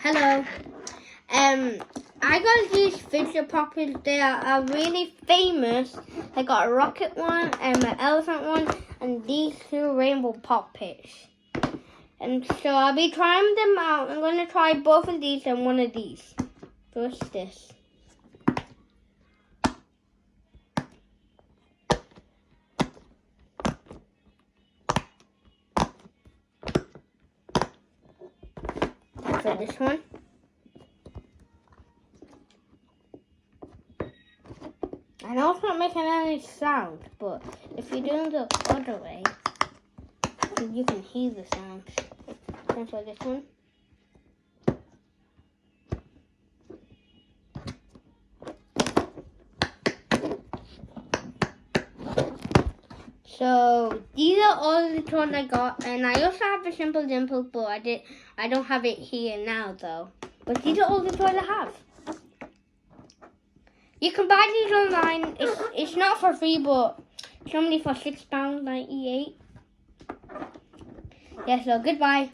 Hello. I got these Fidget poppers. They are really famous. I got a rocket one and an elephant one, and these two rainbow poppets. And so I'll be trying them out. I'm gonna try both of these and one of these. First, this. For this one. I know it's not making any sound, but if you do the other way, you can hear the sound. Sounds like this one. So these are all the toys I got, and I also have a simple dimple, but I don't have it here now though. But these are all the toys I have. You can buy these online. It's not for free, but it's only for £6.98. Yeah, so goodbye.